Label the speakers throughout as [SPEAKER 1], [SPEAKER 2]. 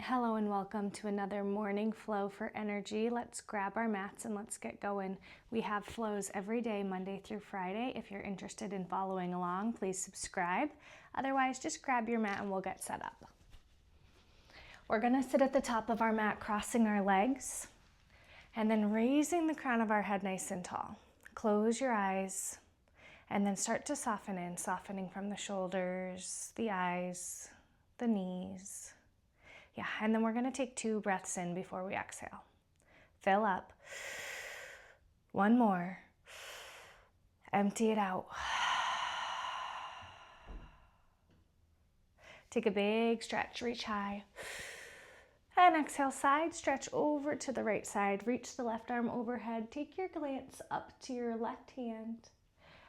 [SPEAKER 1] Hello and welcome to another morning flow for energy. Let's grab our mats and let's get going. We have flows every day, Monday through Friday. If you're interested in following along, please subscribe. Otherwise, just grab your mat and we'll get set up. We're gonna sit at the top of our mat, crossing our legs, and then raising the crown of our head nice and tall. Close your eyes, and then start to soften in, softening from the shoulders, the eyes, the knees. Yeah, and then we're gonna take 2 breaths in before we exhale. Fill up. One more. Empty it out. Take a big stretch, reach high. And exhale, side stretch over to the right side. Reach the left arm overhead. Take your glance up to your left hand.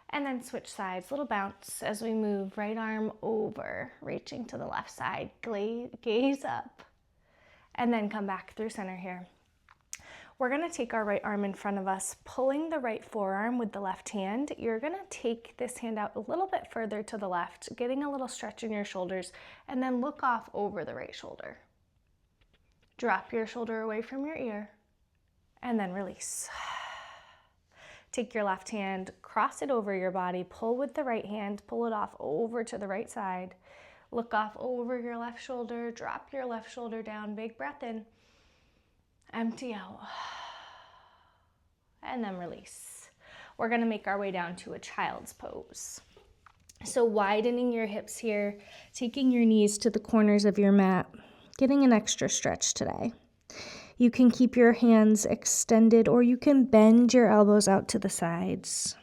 [SPEAKER 1] And then switch sides, little bounce as we move. Right arm over, reaching to the left side. Gaze up. And then come back through center here. We're gonna take our right arm in front of us, pulling the right forearm with the left hand. You're gonna take this hand out a little bit further to the left, getting a little stretch in your shoulders, and then look off over the right shoulder. Drop your shoulder away from your ear, and then release. Take your left hand, cross it over your body, pull with the right hand, pull it off over to the right side. Look off over your left shoulder, drop your left shoulder down, big breath in, empty out, and then release. We're gonna make our way down to a child's pose. So widening your hips here, taking your knees to the corners of your mat, getting an extra stretch today. You can keep your hands extended or you can bend your elbows out to the sides,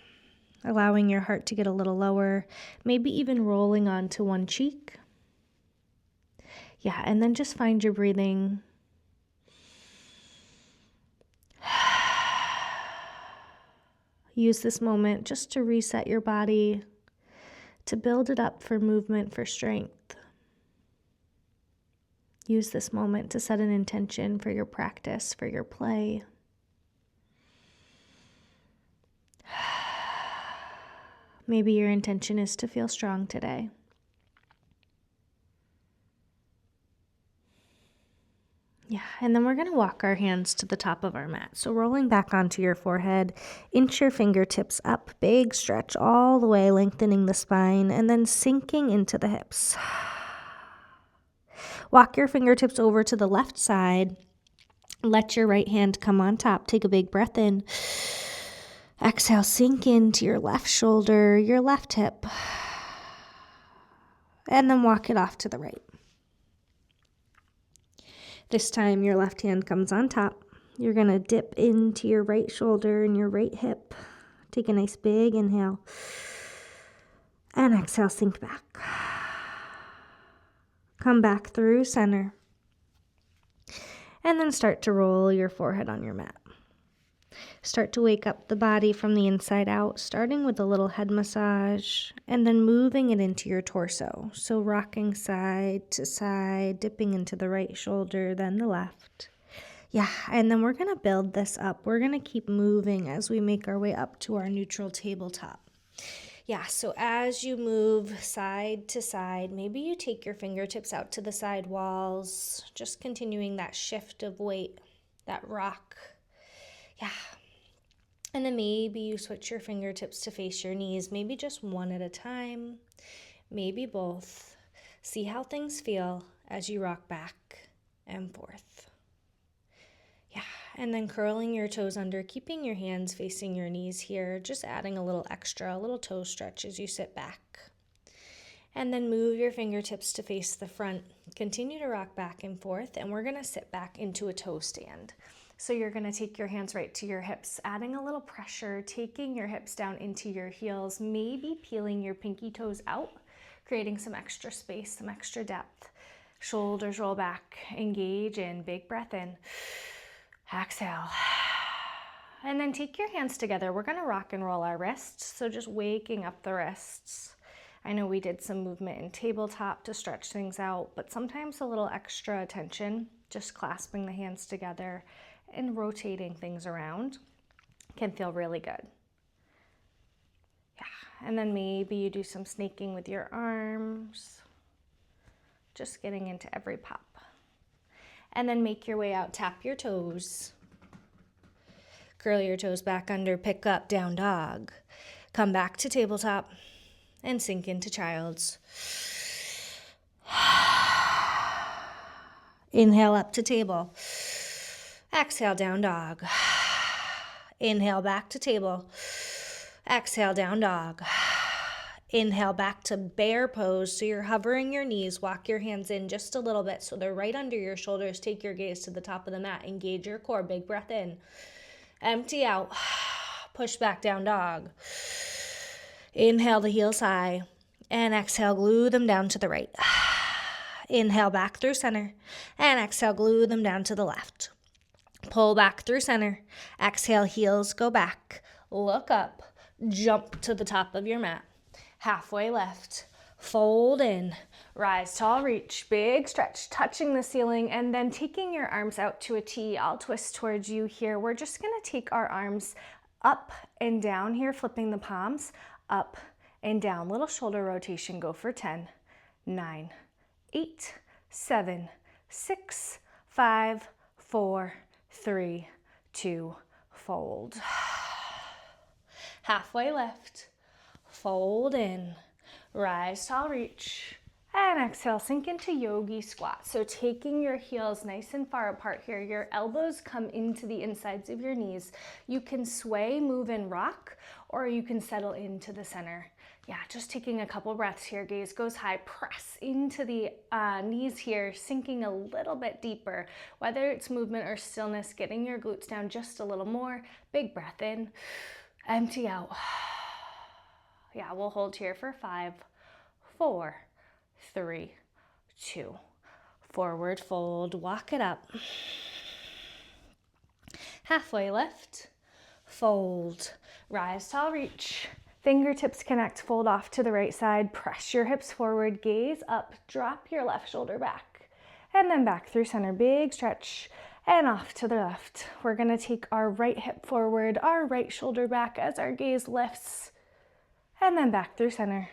[SPEAKER 1] allowing your heart to get a little lower, maybe even rolling onto one cheek. Yeah, and then just find your breathing. Use this moment just to reset your body, to build it up for movement, for strength. Use this moment to set an intention for your practice, for your play. Maybe your intention is to feel strong today. Yeah, and then we're gonna walk our hands to the top of our mat. So rolling back onto your forehead, inch your fingertips up, big stretch all the way, lengthening the spine, and then sinking into the hips. Walk your fingertips over to the left side. Let your right hand come on top. Take a big breath in. Exhale, sink into your left shoulder, your left hip, and then walk it off to the right. This time your left hand comes on top. You're gonna dip into your right shoulder and your right hip. Take a nice big inhale. And exhale, sink back. Come back through center. And then start to roll your forehead on your mat. Start to wake up the body from the inside out, starting with a little head massage and then moving it into your torso. So rocking side to side, dipping into the right shoulder, then the left. Yeah, and then we're gonna build this up. We're gonna keep moving as we make our way up to our neutral tabletop. Yeah, so as you move side to side, maybe you take your fingertips out to the side walls, just continuing that shift of weight, that rock. Yeah. And then maybe you switch your fingertips to face your knees, maybe just one at a time, maybe both. See how things feel as you rock back and forth. Yeah, and then curling your toes under, keeping your hands facing your knees here, just adding a little extra, a little toe stretch as you sit back. And then move your fingertips to face the front. Continue to rock back and forth, and we're gonna sit back into a toe stand. So you're gonna take your hands right to your hips, adding a little pressure, taking your hips down into your heels, maybe peeling your pinky toes out, creating some extra space, some extra depth. Shoulders roll back, engage in, big breath in. Exhale. And then take your hands together. We're gonna rock and roll our wrists, so just waking up the wrists. I know we did some movement in tabletop to stretch things out, but sometimes a little extra attention, just clasping the hands together and rotating things around can feel really good. Yeah, and then maybe you do some snaking with your arms, just getting into every pop. And then make your way out, tap your toes. Curl your toes back under, pick up, down dog. Come back to tabletop and sink into child's. Inhale up to table. Exhale, down dog. Inhale back to table. Exhale, down dog. Inhale back to bear pose. So you're hovering your knees. Walk your hands in just a little bit so they're right under your shoulders. Take your gaze to the top of the mat. Engage your core. Big breath in. Empty out. Push back, down dog. Inhale the heels high. And exhale, glue them down to the right. Inhale back through center. And exhale, glue them down to the left. Pull back through center. Exhale, heels go back. Look up. Jump to the top of your mat. Halfway left. Fold in. Rise tall, reach. Big stretch, touching the ceiling, and then taking your arms out to a T. I'll twist towards you here. We're just going to take our arms up and down here, flipping the palms. Up and down. Little shoulder rotation. Go for 10, 9, 8, 7, 6, 5, 4, 3, 2, fold. Halfway left. Fold in. Rise tall, reach. And exhale, sink into yogi squat. So taking your heels nice and far apart here, your elbows come into the insides of your knees. You can sway, move, and rock, or you can settle into the center. Yeah, just taking a couple breaths here. Gaze goes high. Press into the knees here, sinking a little bit deeper. Whether it's movement or stillness, getting your glutes down just a little more. Big breath in. Empty out. Yeah, we'll hold here for 5, 4, 3, 2. Forward fold. Walk it up. Halfway left. Fold. Rise tall, reach. Fingertips connect, fold off to the right side, press your hips forward, gaze up, drop your left shoulder back, and then back through center, big stretch, and off to the left. We're gonna take our right hip forward, our right shoulder back as our gaze lifts, and then back through center,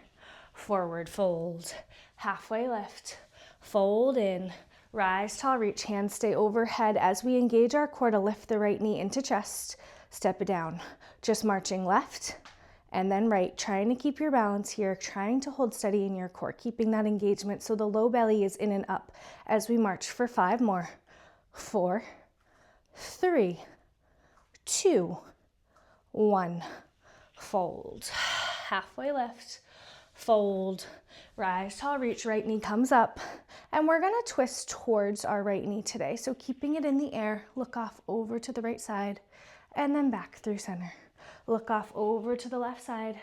[SPEAKER 1] forward fold, halfway left, fold in, rise tall, reach, hands stay overhead as we engage our core to lift the right knee into chest, step it down, just marching left, and then right, trying to keep your balance here, trying to hold steady in your core, keeping that engagement so the low belly is in and up as we march for 5 more. 4, 3, 2, 1. Fold. Halfway left. Fold. Rise tall, reach, right knee comes up. And we're gonna twist towards our right knee today. So keeping it in the air, look off over to the right side, and then back through center. Look off over to the left side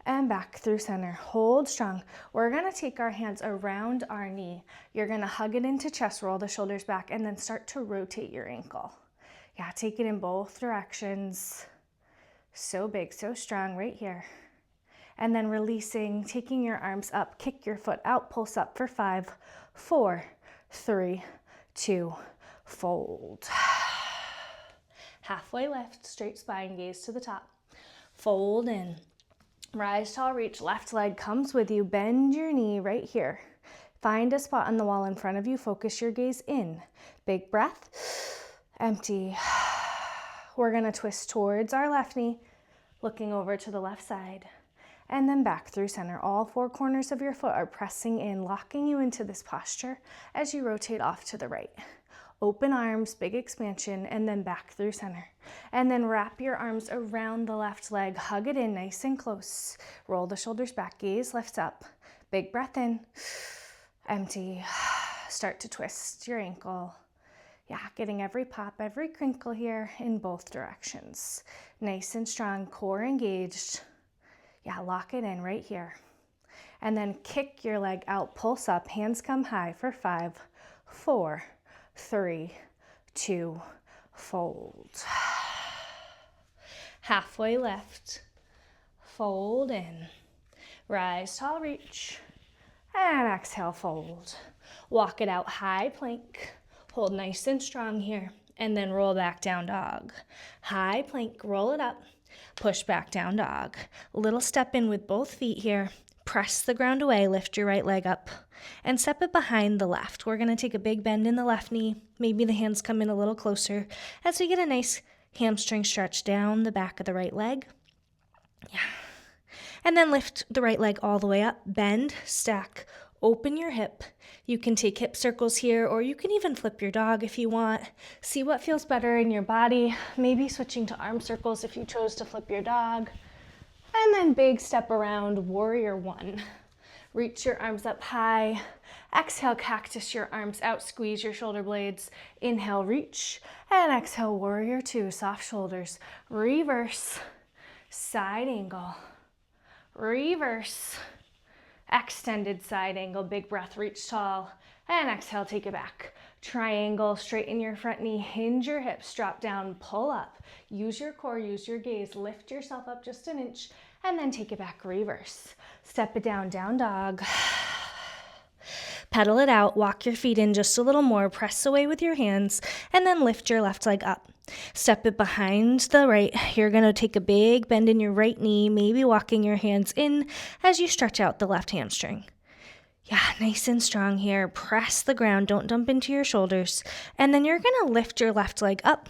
[SPEAKER 1] and back through center. Hold strong. We're gonna take our hands around our knee. You're gonna hug it into chest, roll the shoulders back, and then start to rotate your ankle. Yeah, take it in both directions. So big, so strong right here. And then releasing, taking your arms up, kick your foot out, pulse up for 5, 4, 3, 2, fold. Halfway left, straight spine, gaze to the top. Fold in. Rise tall, reach, left leg comes with you. Bend your knee right here. Find a spot on the wall in front of you. Focus your gaze in. Big breath. Empty. We're going to twist towards our left knee, looking over to the left side, and then back through center. All 4 corners of your foot are pressing in, locking you into this posture as you rotate off to the right. Open arms, big expansion, and then back through center. And then wrap your arms around the left leg. Hug it in nice and close. Roll the shoulders back, gaze lifts up. Big breath in, empty. Start to twist your ankle. Yeah, getting every pop, every crinkle here in both directions. Nice and strong, core engaged. Yeah, lock it in right here. And then kick your leg out, pulse up, hands come high for 5, 4, 3, 2, fold. Halfway left, fold in, rise tall, reach, and exhale, fold. Walk it out, high plank, hold nice and strong here, and then roll back down dog. High plank, roll it up, push back down dog. Little step in with both feet here, press the ground away, lift your right leg up, and step it behind the left. We're going to take a big bend in the left knee. Maybe the hands come in a little closer as we get a nice hamstring stretch down the back of the right leg. Yeah. And then lift the right leg all the way up, bend, stack, open your hip. You can take hip circles here, or you can even flip your dog if you want. See what feels better in your body. Maybe switching to arm circles if you chose to flip your dog. And then big step around, warrior one. Reach your arms up high. Exhale, cactus your arms out, squeeze your shoulder blades. Inhale, reach. And exhale, warrior two, soft shoulders. Reverse, side angle. Reverse, extended side angle, big breath, reach tall, and exhale, take it back. Triangle, straighten your front knee, hinge your hips, drop down, pull up. Use your core, use your gaze, lift yourself up just an inch, and then take it back, reverse. Step it down, down dog. Pedal it out, walk your feet in just a little more, press away with your hands, and then lift your left leg up. Step it behind the right. You're going to take a big bend in your right knee, maybe walking your hands in as you stretch out the left hamstring. Yeah, nice and strong here. Press the ground, don't dump into your shoulders. And then you're going to lift your left leg up,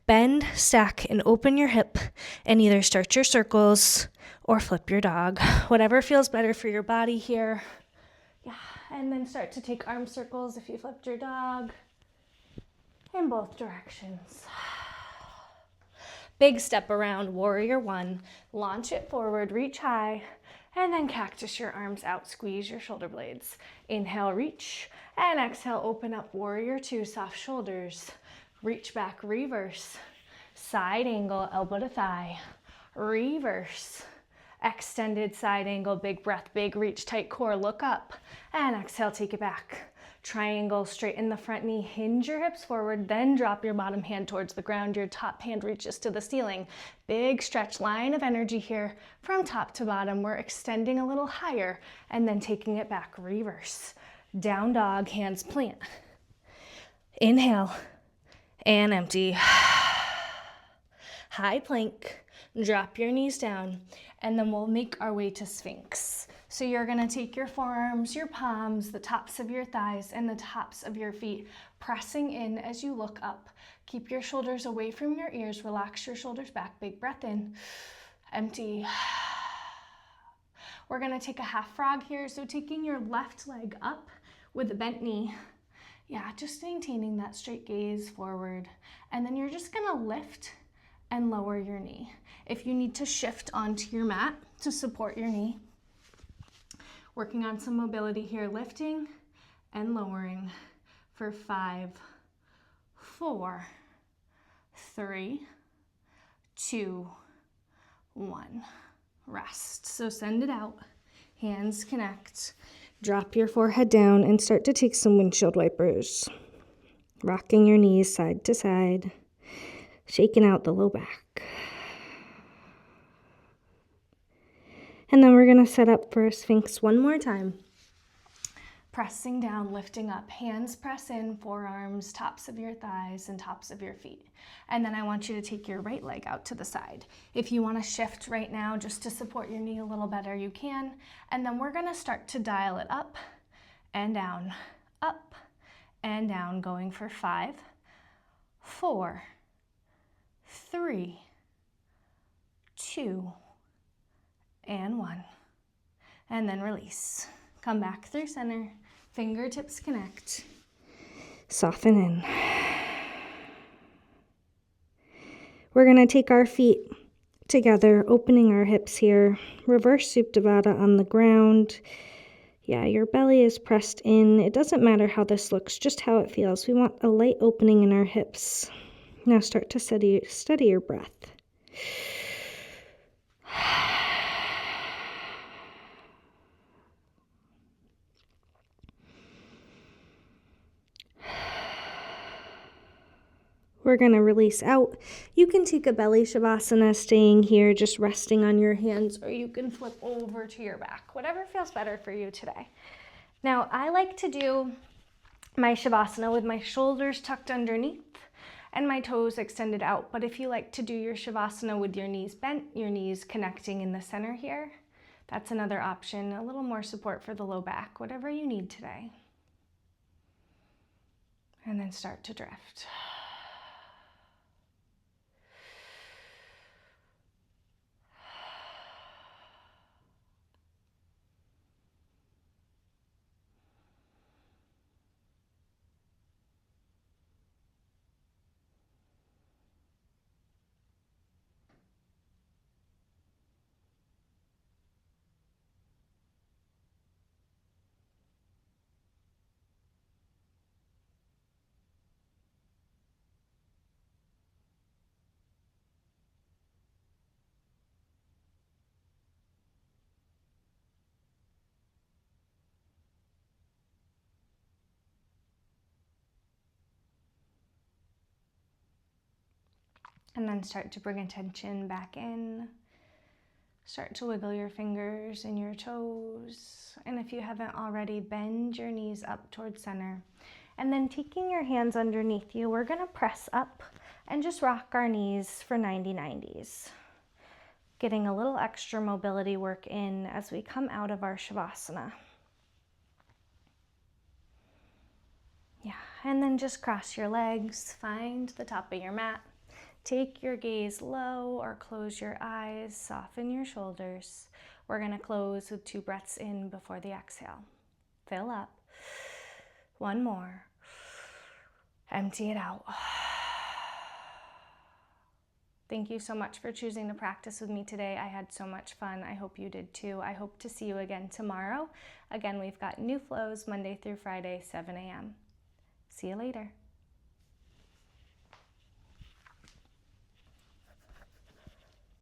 [SPEAKER 1] bend, stack, and open your hip, and either start your circles or flip your dog. Whatever feels better for your body here. Yeah, and then start to take arm circles if you flipped your dog in both directions. Big step around, warrior one. Launch it forward, reach high, and then cactus your arms out, squeeze your shoulder blades. Inhale, reach, and exhale, open up, warrior two, soft shoulders. Reach back, reverse. Side angle, elbow to thigh. Reverse. Extended side angle, big breath, big reach, tight core, look up. And exhale, take it back. Triangle, straighten the front knee, hinge your hips forward, then drop your bottom hand towards the ground. Your top hand reaches to the ceiling. Big stretch, line of energy here from top to bottom. We're extending a little higher and then taking it back, reverse. Down dog, hands plant. Inhale and empty. High plank, drop your knees down, and then we'll make our way to Sphinx. So you're gonna take your forearms, your palms, the tops of your thighs, and the tops of your feet, pressing in as you look up. Keep your shoulders away from your ears, relax your shoulders back, big breath in, empty. We're gonna take a half frog here, so taking your left leg up with a bent knee. Yeah, just maintaining that straight gaze forward. And then you're just gonna lift and lower your knee. If you need to shift onto your mat to support your knee, working on some mobility here, lifting and lowering for 5, 4, 3, 2, 1. Rest. So send it out, hands connect, drop your forehead down and start to take some windshield wipers. Rocking your knees side to side, shaking out the low back. And then we're gonna set up for a Sphinx one more time. Pressing down, lifting up, hands press in, forearms, tops of your thighs and tops of your feet. And then I want you to take your right leg out to the side. If you wanna shift right now just to support your knee a little better, you can. And then we're gonna start to dial it up and down, going for 5, 4, 3, 2, and 1. And then release. Come back through center, fingertips connect, soften in. We're gonna take our feet together, opening our hips here, reverse Supta Baddha on the ground. Yeah, your belly is pressed in. It doesn't matter how this looks, just how it feels. We want a light opening in our hips. Now start to steady your breath. We're going to release out. You can take a belly Savasana, staying here, just resting on your hands, or you can flip over to your back, whatever feels better for you today. Now, I like to do my Shavasana with my shoulders tucked underneath and my toes extended out. But if you like to do your Shavasana with your knees bent, your knees connecting in the center here, That's another option, a little more support for the low back, whatever you need today. And then start to drift. And then start to bring attention back in. Start to wiggle your fingers and your toes. And if you haven't already, bend your knees up towards center. And then taking your hands underneath you, we're gonna press up and just rock our knees for 90-90s. Getting a little extra mobility work in as we come out of our Savasana. Yeah, and then just cross your legs, find the top of your mat. Take your gaze low or close your eyes, soften your shoulders. We're gonna close with 2 breaths in before the exhale. Fill up. 1 more. Empty it out. Thank you so much for choosing to practice with me today. I had so much fun. I hope you did too. I hope to see you again tomorrow. Again, we've got new flows Monday through Friday, 7 a.m. See you later.